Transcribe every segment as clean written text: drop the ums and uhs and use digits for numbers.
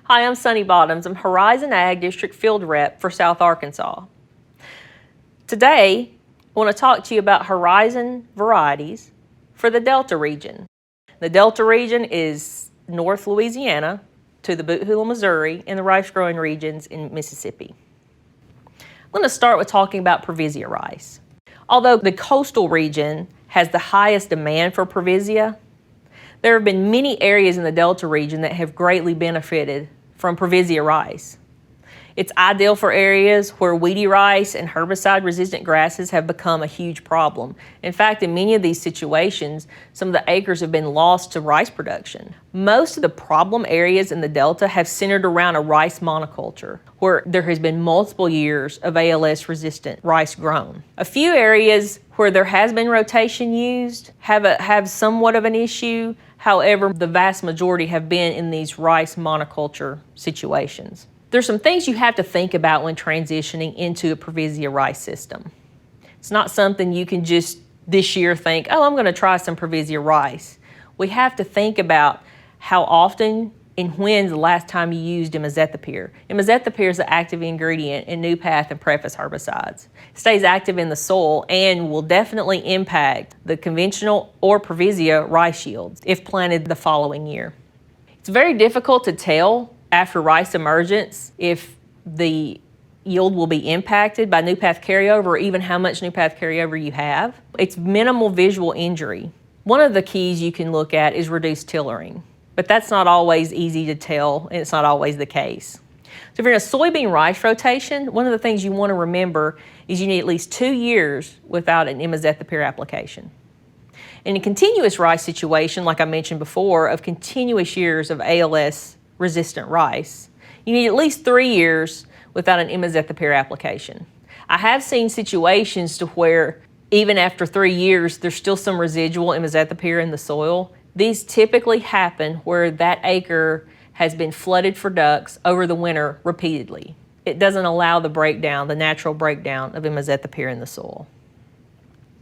Hi, I'm Sunny Bottoms. I'm Horizon Ag District Field Rep for South Arkansas. Today, I want to talk to you about Horizon varieties for the Delta region. The Delta region is North Louisiana to the Bootheel, Missouri, and the rice-growing regions in Mississippi. I'm going to start with talking about Previsia rice. Although the coastal region has the highest demand for Previsia, there have been many areas in the Delta region that have greatly benefited from Previsia rice. It's ideal for areas where weedy rice and herbicide-resistant grasses have become a huge problem. In fact, in many of these situations, some of the acres have been lost to rice production. Most of the problem areas in the Delta have centered around a rice monoculture, where there has been multiple years of ALS-resistant rice grown. A few areas where there has been rotation used have somewhat of an issue. However, the vast majority have been in these rice monoculture situations. There's some things you have to think about when transitioning into a Previsia rice system. It's not something you can just this year think, oh, I'm going to try some Previsia rice. We have to think about how often and when's the last time you used imazethapyr. Imazethapyr is the active ingredient in New Path and Preface herbicides. It stays active in the soil and will definitely impact the conventional or Previsia rice yields if planted the following year. It's very difficult to tell after rice emergence if the yield will be impacted by New Path carryover or even how much New Path carryover you have. It's minimal visual injury. One of the keys you can look at is reduced tillering, but that's not always easy to tell, and it's not always the case. So if you're in a soybean rice rotation, one of the things you want to remember is you need at least 2 years without an imazethapyr application. In a continuous rice situation, like I mentioned before, of continuous years of ALS resistant rice, you need at least 3 years without an imazethapyr application. I have seen situations to where even after 3 years, there's still some residual imazethapyr in the soil. These typically happen where that acre has been flooded for ducks over the winter repeatedly. It doesn't allow the breakdown, the natural breakdown of imazethapyr in the soil.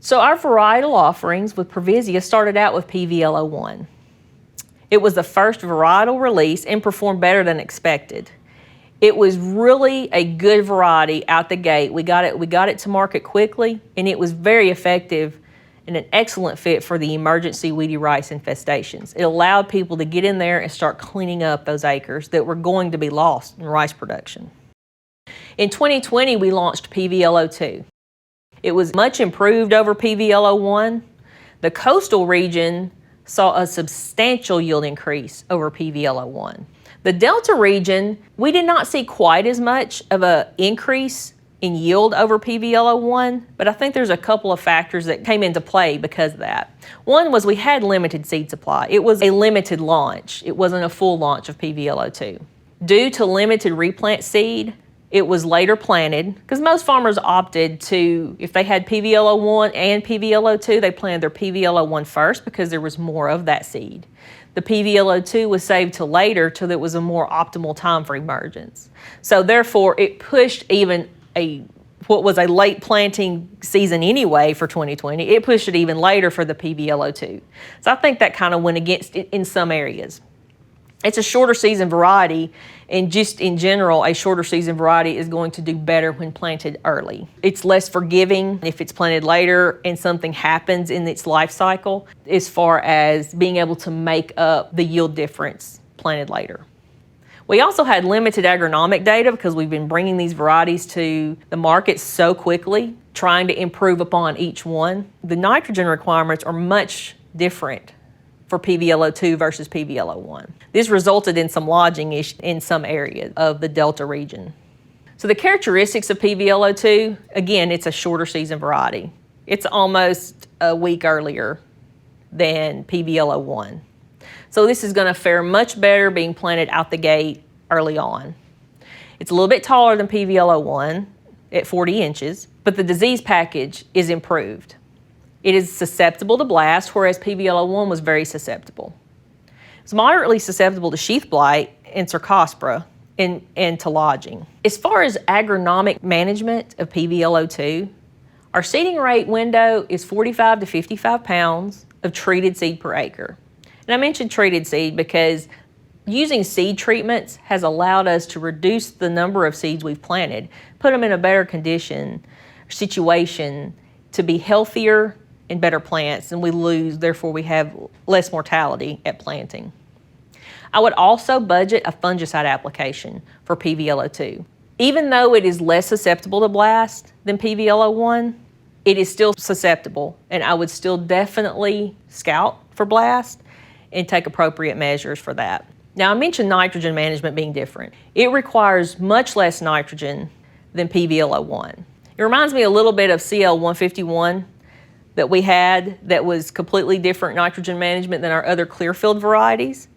So our varietal offerings with Previsia started out with PVL01. It was the first varietal release and performed better than expected. It was really a good variety out the gate. We got it to market quickly, and it was very effective and an excellent fit for the emergency weedy rice infestations. It allowed people to get in there and start cleaning up those acres that were going to be lost in rice production. In 2020, we launched PVL02. It was much improved over PVL01. The coastal region saw a substantial yield increase over PVL01. The Delta region, we did not see quite as much of an increase in yield over PVL01, but I think there's a couple of factors that came into play because of that. One was we had limited seed supply. It was a limited launch. It wasn't a full launch of PVL02. Due to limited replant seed, it was later planted because most farmers opted to, if they had PVL01 and PVL02, they planted their PVL01 first because there was more of that seed. The PVL02 was saved till later till there was a more optimal time for emergence. So therefore, it pushed even what was a late planting season anyway for 2020, it pushed it even later for the PVL02. So I think that kind of went against it in some areas. It's a shorter season variety, and just in general, a shorter season variety is going to do better when planted early. It's less forgiving if it's planted later and something happens in its life cycle as far as being able to make up the yield difference planted later. We also had limited agronomic data because we've been bringing these varieties to the market so quickly, trying to improve upon each one. The nitrogen requirements are much different for PVL02 versus PVL01. This resulted in some lodging in some areas of the Delta region. So the characteristics of PVL02, again, it's a shorter season variety. It's almost a week earlier than PVL01. So this is gonna fare much better being planted out the gate early on. It's a little bit taller than PVL01 at 40 inches, but the disease package is improved. It is susceptible to blast, whereas PVL01 was very susceptible. It's moderately susceptible to sheath blight and Cercospora and to lodging. As far as agronomic management of PVL02, our seeding rate window is 45 to 55 pounds of treated seed per acre. And I mentioned treated seed because Using seed treatments has allowed us to reduce the number of seeds we've planted, put them in a better situation to be healthier and better plants, and therefore we have less mortality at planting. I would also budget a fungicide application for PVL02. Even though it is less susceptible to blast than PVL01, it is still susceptible, and I would still definitely scout for blast and take appropriate measures for that. Now, I mentioned nitrogen management being different. It requires much less nitrogen than PVL01. It reminds me a little bit of CL151 that we had that was completely different nitrogen management than our other Clearfield varieties,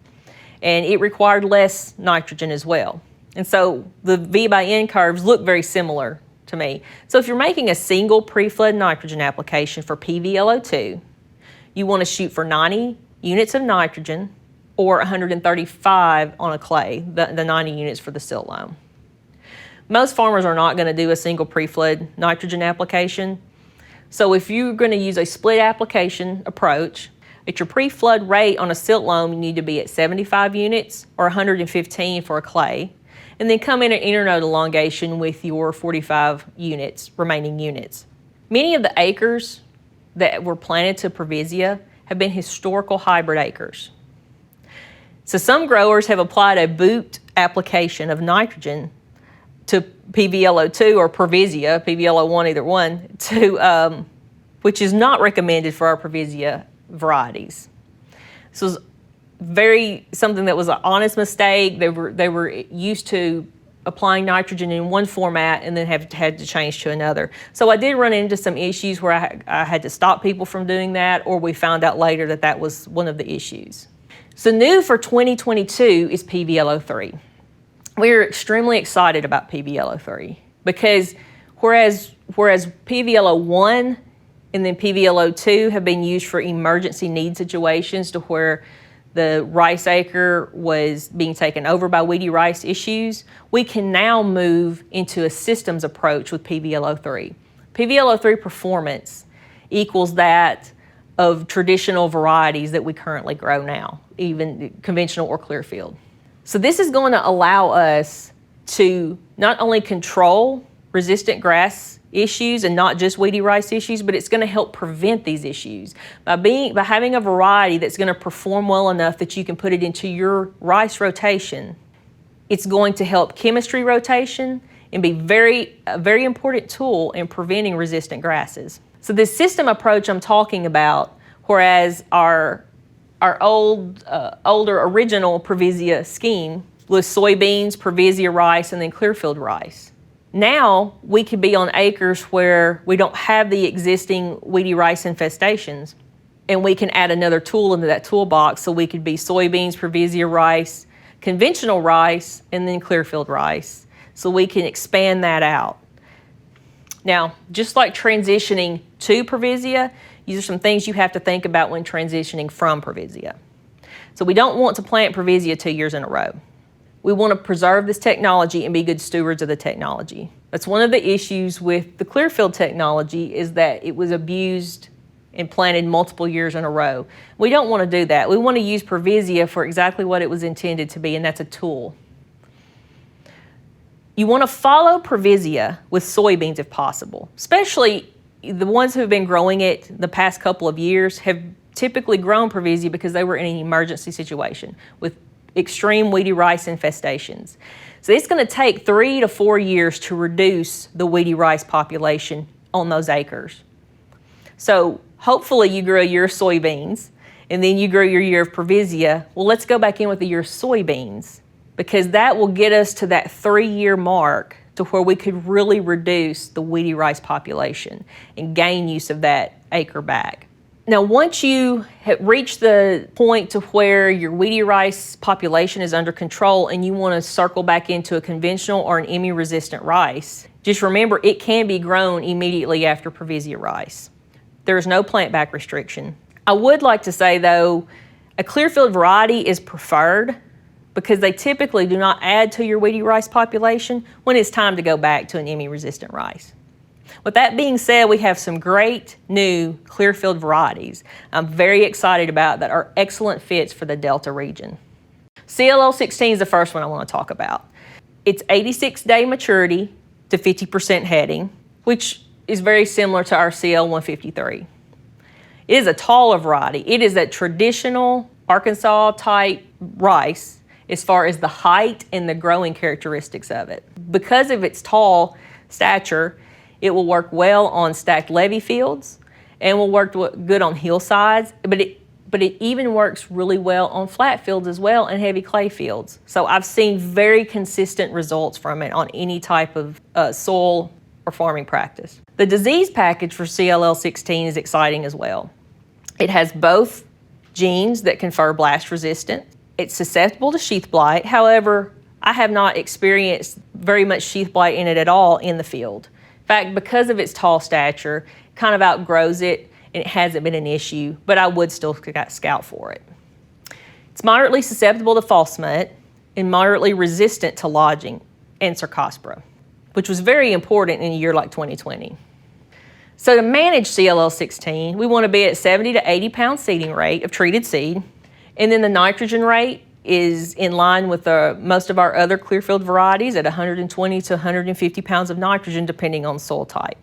and it required less nitrogen as well. And so the V by N curves look very similar to me. So if you're making a single pre-flood nitrogen application for PVL02, you want to shoot for 90 units of nitrogen or 135 on a clay, the 90 units for the silt loam. Most farmers are not going to do a single pre-flood nitrogen application. So if you're going to use a split application approach, at your pre-flood rate on a silt loam, you need to be at 75 units or 115 for a clay, and then come in at internode elongation with your 45 remaining units. Many of the acres that were planted to Provisia have been historical hybrid acres. So some growers have applied a boot application of nitrogen to PVL02 or Provisia, PVL01, either one, which is not recommended for our Provisia varieties. This was something that was an honest mistake. They were used to applying nitrogen in one format and then had to change to another. So I did run into some issues where I had to stop people from doing that, or we found out later that that was one of the issues. So new for 2022 is PVL03. We're extremely excited about PVL03 because whereas PVL01 and then PVL02 have been used for emergency need situations to where the rice acre was being taken over by weedy rice issues, we can now move into a systems approach with PVL03. PVL03 performance equals that of traditional varieties that we currently grow now, even conventional or Clearfield. So this is going to allow us to not only control resistant grass issues and not just weedy rice issues, but it's going to help prevent these issues. By having a variety that's going to perform well enough that you can put it into your rice rotation, it's going to help chemistry rotation and be a very important tool in preventing resistant grasses. So this system approach I'm talking about, whereas our older original Provisia scheme was soybeans, Provisia rice, and then Clearfield rice. Now we could be on acres where we don't have the existing weedy rice infestations, and we can add another tool into that toolbox. So we could be soybeans, Provisia rice, conventional rice, and then Clearfield rice. So we can expand that out. Now, just like transitioning to Provisia, these are some things you have to think about when transitioning from Provisia. So we don't want to plant Provisia 2 years in a row. We want to preserve this technology and be good stewards of the technology. That's one of the issues with the Clearfield technology, is that it was abused and planted multiple years in a row. We don't want to do that. We want to use Provisia for exactly what it was intended to be, and that's a tool. You want to follow Provisia with soybeans if possible, especially the ones who have been growing it the past couple of years have typically grown Provisia because they were in an emergency situation with extreme weedy rice infestations. So it's going to take 3 to 4 years to reduce the weedy rice population on those acres. So hopefully you grow a year of soybeans and then you grow your year of Provisia. Well, let's go back in with a year of soybeans, because that will get us to that 3-year mark to where we could really reduce the weedy rice population and gain use of that acre back. Now, once you have reached the point to where your weedy rice population is under control and you want to circle back into a conventional or an IMI-resistant rice, just remember it can be grown immediately after Provisia rice. There is no plant back restriction. I would like to say, though, a Clearfield variety is preferred because they typically do not add to your weedy rice population when it's time to go back to an IMI-resistant rice. With that being said, we have some great new Clearfield varieties I'm very excited about that are excellent fits for the Delta region. CLL16 is the first one I want to talk about. It's 86-day maturity to 50% heading, which is very similar to our CL153. It is a taller variety. It is a traditional Arkansas type rice as far as the height and the growing characteristics of it. Because of its tall stature, it will work well on stacked levee fields and will work good on hillsides, but it even works really well on flat fields as well and heavy clay fields. So I've seen very consistent results from it on any type of soil or farming practice. The disease package for CLL16 is exciting as well. It has both genes that confer blast resistance. It's susceptible to sheath blight. However, I have not experienced very much sheath blight in it at all in the field. In fact, because of its tall stature, it kind of outgrows it and it hasn't been an issue, but I would still scout for it. It's moderately susceptible to fall smut and moderately resistant to lodging and Cercospora, which was very important in a year like 2020. So to manage CLL16, we want to be at 70 to 80 pound seeding rate of treated seed, and then the nitrogen rate is in line with most of our other clearfield varieties at 120 to 150 pounds of nitrogen depending on soil type.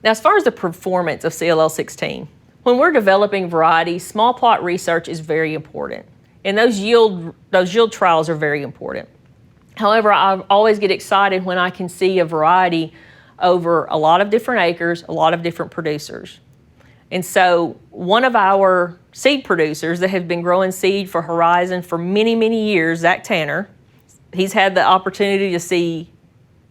Now, as far as the performance of CLL16, when we're developing varieties, small plot research is very important, and those yield trials are very important. However, I always get excited when I can see a variety over a lot of different acres, a lot of different producers. And so one of our seed producers that has been growing seed for Horizon for many, many years, Zach Tanner, he's had the opportunity to see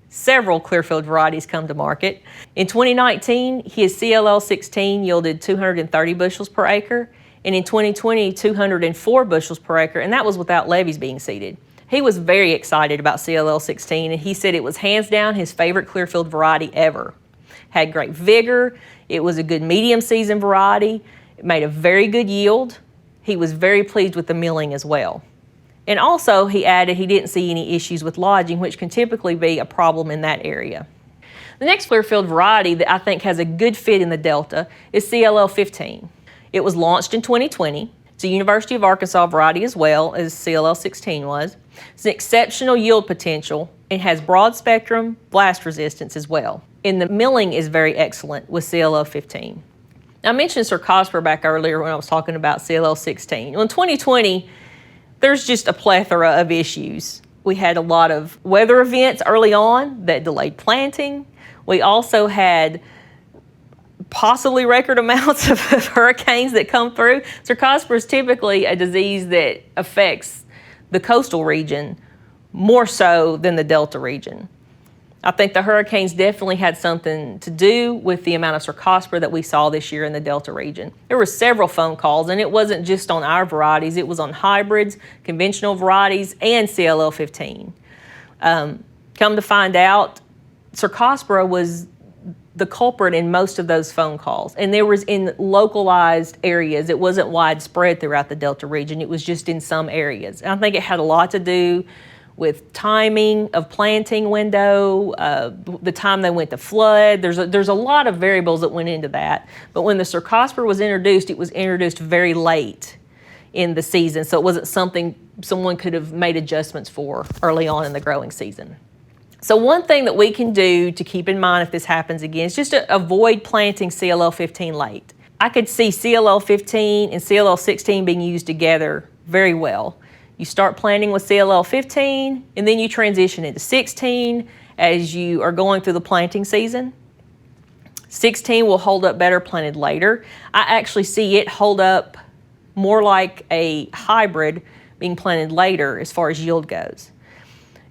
several clearfield varieties come to market. In 2019, his CLL16 yielded 230 bushels per acre, and in 2020, 204 bushels per acre, and that was without levees being seeded. He was very excited about CLL16, and he said it was hands down his favorite clearfield variety ever. Had great vigor, it was a good medium season variety, it made a very good yield. He was very pleased with the milling as well. And also, he added he didn't see any issues with lodging, which can typically be a problem in that area. The next clearfield variety that I think has a good fit in the Delta is CLL15. It was launched in 2020. It's a University of Arkansas variety as well as CLL16 was. It's an exceptional yield potential and has broad spectrum blast resistance as well. And the milling is very excellent with CLL15. Now, I mentioned Cercospora back earlier when I was talking about CLL16. Well, in 2020, there's just a plethora of issues. We had a lot of weather events early on that delayed planting. We also had possibly record amounts of hurricanes that come through. Cercospora is typically a disease that affects the coastal region more so than the Delta region. I think the hurricanes definitely had something to do with the amount of Cercospora that we saw this year in the Delta region. There were several phone calls, and it wasn't just on our varieties, it was on hybrids, conventional varieties, and CLL15. Come to find out, Cercospora was the culprit in most of those phone calls, and there was in localized areas. It wasn't widespread throughout the Delta region, it was just in some areas. And I think it had a lot to do with timing of planting window, the time they went to flood. There's a lot of variables that went into that. But when the Cercospora was introduced, it was introduced very late in the season, so it wasn't something someone could have made adjustments for early on in the growing season. So one thing that we can do to keep in mind if this happens again is just to avoid planting CLL15 late. I could see CLL15 and CLL16 being used together very well. You start planting with CLL15, and then you transition into 16 as you are going through the planting season. 16 will hold up better planted later. I actually see it hold up more like a hybrid being planted later as far as yield goes.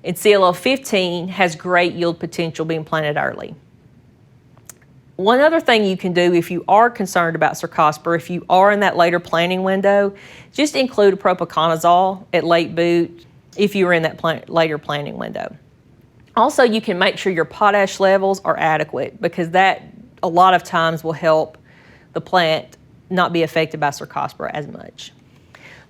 And CLL15 has great yield potential being planted early. One other thing you can do if you are concerned about Cercospora, if you are in that later planting window, just include a propiconazole at late boot if you are in that later planting window. Also, you can make sure your potash levels are adequate because that a lot of times will help the plant not be affected by Cercospora as much.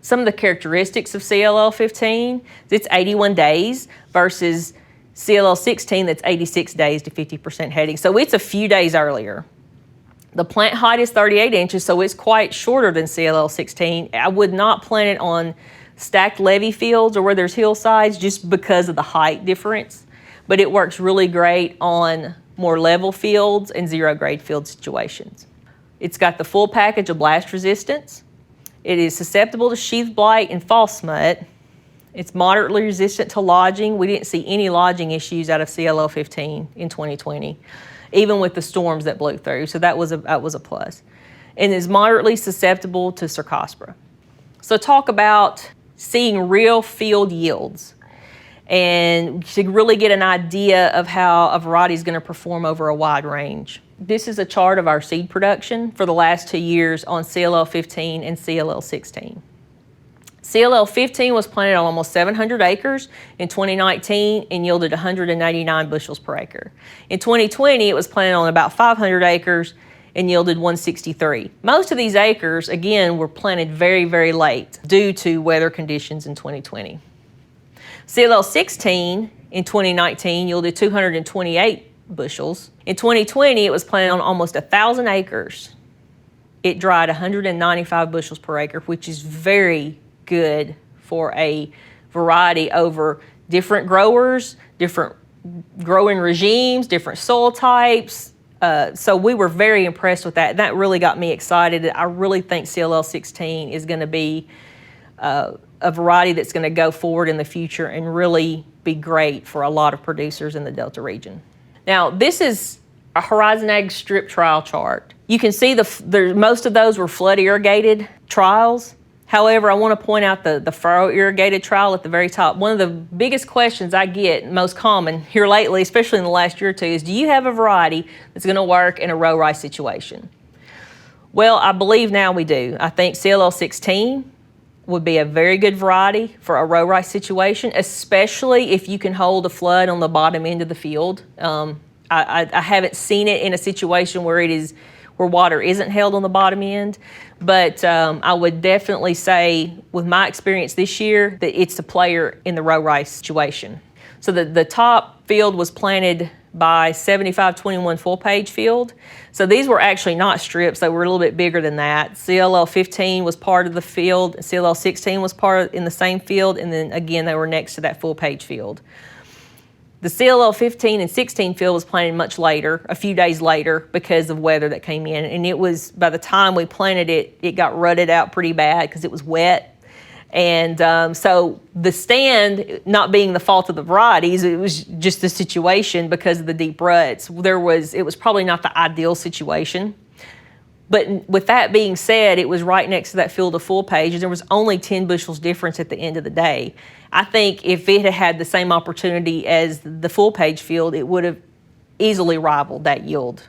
Some of the characteristics of CLL15, it's 81 days versus CLL16 that's 86 days to 50% heading. So it's a few days earlier. The plant height is 38 inches, so it's quite shorter than CLL16. I would not plant it on stacked levee fields or where there's hillsides just because of the height difference. But it works really great on more level fields and zero grade field situations. It's got the full package of blast resistance. It is susceptible to sheath blight and fall smut. It's moderately resistant to lodging. We didn't see any lodging issues out of CLL 15 in 2020, even with the storms that blew through. So that was a plus. And is moderately susceptible to Cercospora. So talk about seeing real field yields and to really get an idea of how a variety is going to perform over a wide range. This is a chart of our seed production for the last 2 years on CLL 15 and CLL 16. CLL 15 was planted on almost 700 acres in 2019 and yielded 189 bushels per acre. In 2020, it was planted on about 500 acres and yielded 163. Most of these acres, again, were planted very, very late due to weather conditions in 2020. CLL 16 in 2019 yielded 228 bushels. In 2020, it was planted on almost 1,000 acres. It dried 195 bushels per acre, which is very good for a variety over different growers, different growing regimes, different soil types. So we were very impressed with that. That really got me excited. I really think CLL 16 is going to be a variety that's going to go forward in the future and really be great for a lot of producers in the Delta region. Now, this is a Horizon Ag strip trial chart. You can see most of those were flood irrigated trials. However, I want to point out the furrow irrigated trial at the very top. One of the biggest questions I get, most common here lately, especially in the last year or two, is do you have a variety that's going to work in a row rice situation? Well, I believe now we do. I think CLL 16 would be a very good variety for a row rice situation, especially if you can hold a flood on the bottom end of the field. I haven't seen it in a situation where water isn't held on the bottom end, but I would definitely say, with my experience this year, that it's a player in the row rice situation. So the top field was planted by 75-21 full page field. So these were actually not strips, they were a little bit bigger than that. CLL 15 was part of the field, CLL 16 was in the same field, and then again they were next to that full page field. The CLL 15 and 16 field was planted much later, a few days later, because of weather that came in. And it was, by the time we planted it, it got rutted out pretty bad because it was wet. And so the stand, not being the fault of the varieties, it was just the situation because of the deep ruts. It was probably not the ideal situation. But with that being said, it was right next to that field of full page, and there was only 10 bushels difference at the end of the day. I think if it had had the same opportunity as the full page field, it would have easily rivaled that yield.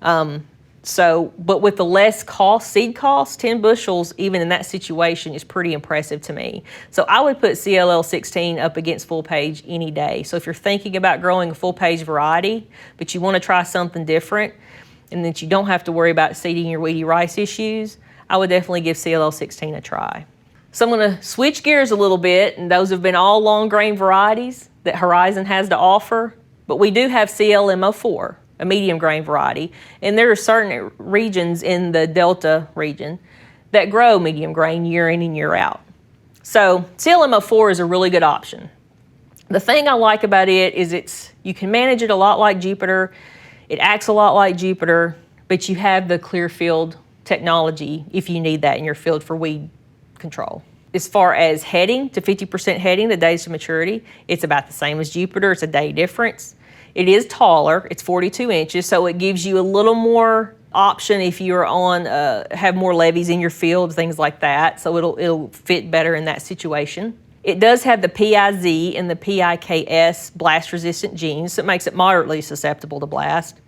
But with the less seed cost, 10 bushels, even in that situation, is pretty impressive to me. So I would put CLL 16 up against full page any day. So if you're thinking about growing a full page variety, but you want to try something different, and that you don't have to worry about seeding your weedy rice issues, I would definitely give CLL 16 a try. So I'm going to switch gears a little bit, and those have been all long grain varieties that Horizon has to offer, but we do have CLM04, a medium grain variety, and there are certain regions in the Delta region that grow medium grain year in and year out. So CLM04 is a really good option. The thing I like about it is you can manage it a lot like Jupiter. It acts a lot like Jupiter, but you have the clear field technology if you need that in your field for weed control. As far as heading to 50% heading, the days to maturity, it's about the same as Jupiter. It's a day difference. It is taller. It's 42 inches, so it gives you a little more option if you're have more levees in your field, things like that. So it'll fit better in that situation. It does have the PIZ and the PIKS blast resistant genes, so it makes it moderately susceptible to blast.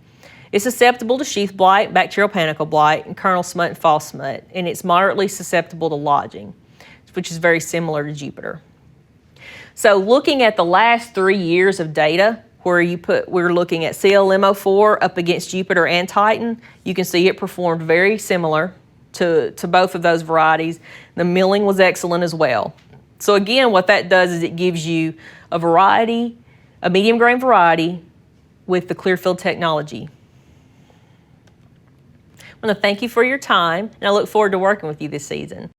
It's susceptible to sheath blight, bacterial panicle blight, and kernel smut and fall smut, and it's moderately susceptible to lodging, which is very similar to Jupiter. So looking at the last 3 years of data, we're looking at CLM04 up against Jupiter and Titan, you can see it performed very similar to both of those varieties. The milling was excellent as well. So again, what that does is it gives you a variety, a medium grain variety with the Clearfield technology. I want to thank you for your time, and I look forward to working with you this season.